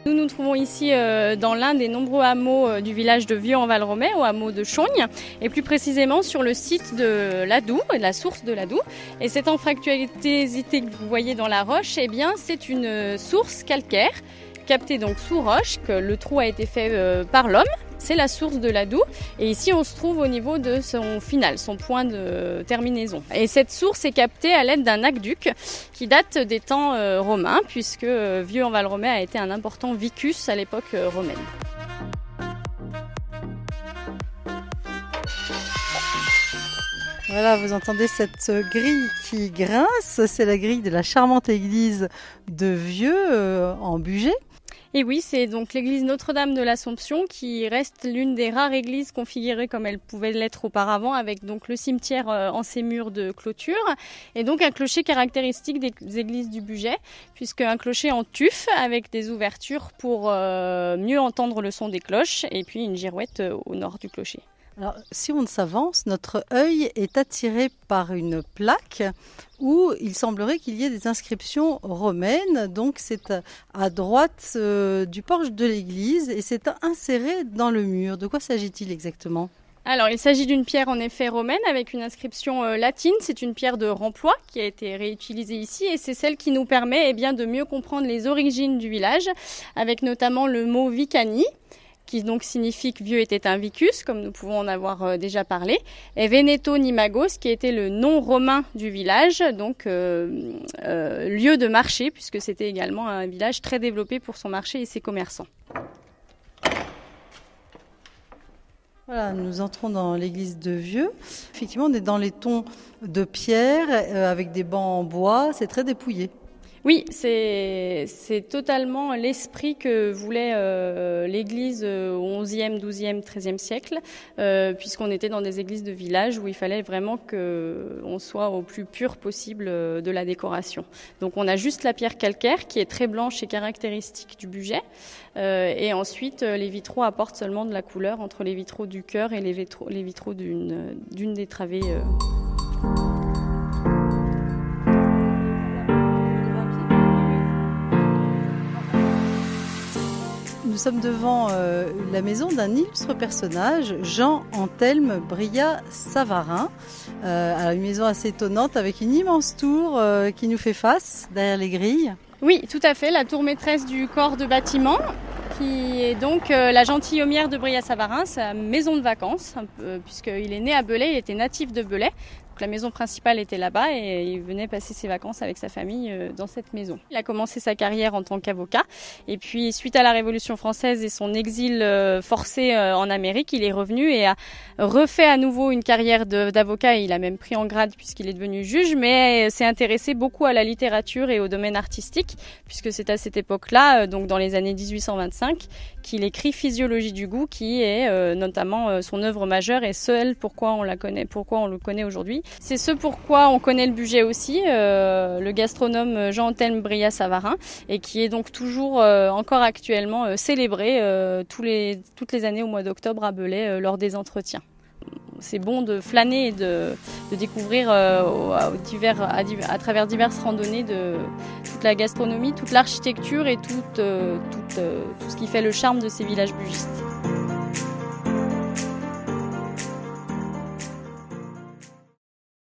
Nous nous trouvons ici dans l'un des nombreux hameaux du village de Vieux-en-Val-Romey, au hameau de Chognes, et plus précisément sur le site de l'Adoux, de la source de l'Adoux. Et cette anfractuosité que vous voyez dans la roche, eh bien, c'est une source calcaire captée donc sous roche, que le trou a été fait par l'homme. C'est la source de l'Adoux et ici on se trouve au niveau de son final, son point de terminaison. Et cette source est captée à l'aide d'un aqueduc qui date des temps romains puisque Vieux-en-Val-Romey a été un important vicus à l'époque romaine. Voilà, vous entendez cette grille qui grince, c'est la grille de la charmante église de Vieux en Bugey. Et oui, c'est donc l'église Notre-Dame de l'Assomption qui reste l'une des rares églises configurées comme elle pouvait l'être auparavant, avec donc le cimetière en ses murs de clôture et donc un clocher caractéristique des églises du Bugey, puisque un clocher en tuf avec des ouvertures pour mieux entendre le son des cloches et puis une girouette au nord du clocher. Alors, si on s'avance, notre œil est attiré par une plaque où il semblerait qu'il y ait des inscriptions romaines. Donc, c'est à droite du porche de l'église et c'est inséré dans le mur. De quoi s'agit-il exactement ? Alors, il s'agit d'une pierre en effet romaine avec une inscription latine. C'est une pierre de remploi qui a été réutilisée ici et c'est celle qui nous permet de mieux comprendre les origines du village, avec notamment le mot vicani, qui donc signifie que Vieux était un vicus, comme nous pouvons en avoir déjà parlé, et Veneto Nimagos, qui était le nom romain du village, donc lieu de marché, puisque c'était également un village très développé pour son marché et ses commerçants. Voilà, nous entrons dans l'église de Vieux. Effectivement, on est dans les tons de pierre, avec des bancs en bois, c'est très dépouillé. Oui, c'est totalement l'esprit que voulait l'église au XIe, XIIe, XIIIe siècle, puisqu'on était dans des églises de village où il fallait vraiment qu'on soit au plus pur possible de la décoration. Donc on a juste la pierre calcaire qui est très blanche et caractéristique du Bugey, et ensuite les vitraux apportent seulement de la couleur entre les vitraux du chœur et les vitraux d'une des travées. Nous sommes devant la maison d'un illustre personnage, Jean-Anthelme Brillat-Savarin. Une maison assez étonnante avec une immense tour qui nous fait face derrière les grilles. Oui, tout à fait, la tour maîtresse du corps de bâtiment, qui est donc la gentilhommière de Brillat-Savarin, sa maison de vacances, puisqu'il est né à Belay, il était natif de Belay. La maison principale était là-bas et il venait passer ses vacances avec sa famille dans cette maison. Il a commencé sa carrière en tant qu'avocat et puis suite à la Révolution française et son exil forcé en Amérique, il est revenu et a refait à nouveau une carrière d'avocat. Il a même pris en grade puisqu'il est devenu juge, mais s'est intéressé beaucoup à la littérature et au domaine artistique, puisque c'est à cette époque-là, donc dans les années 1825, qu'il écrit Physiologie du goût, qui est notamment son œuvre majeure et celle pourquoi on le connaît aujourd'hui. C'est ce pourquoi on connaît le Bugey aussi, le gastronome Jean-Anthelme Brillat-Savarin, et qui est donc toujours encore actuellement célébré toutes les années au mois d'octobre à Belay lors des entretiens. C'est bon de flâner et de découvrir à travers diverses randonnées de toute la gastronomie, toute l'architecture et tout ce qui fait le charme de ces villages bugistes.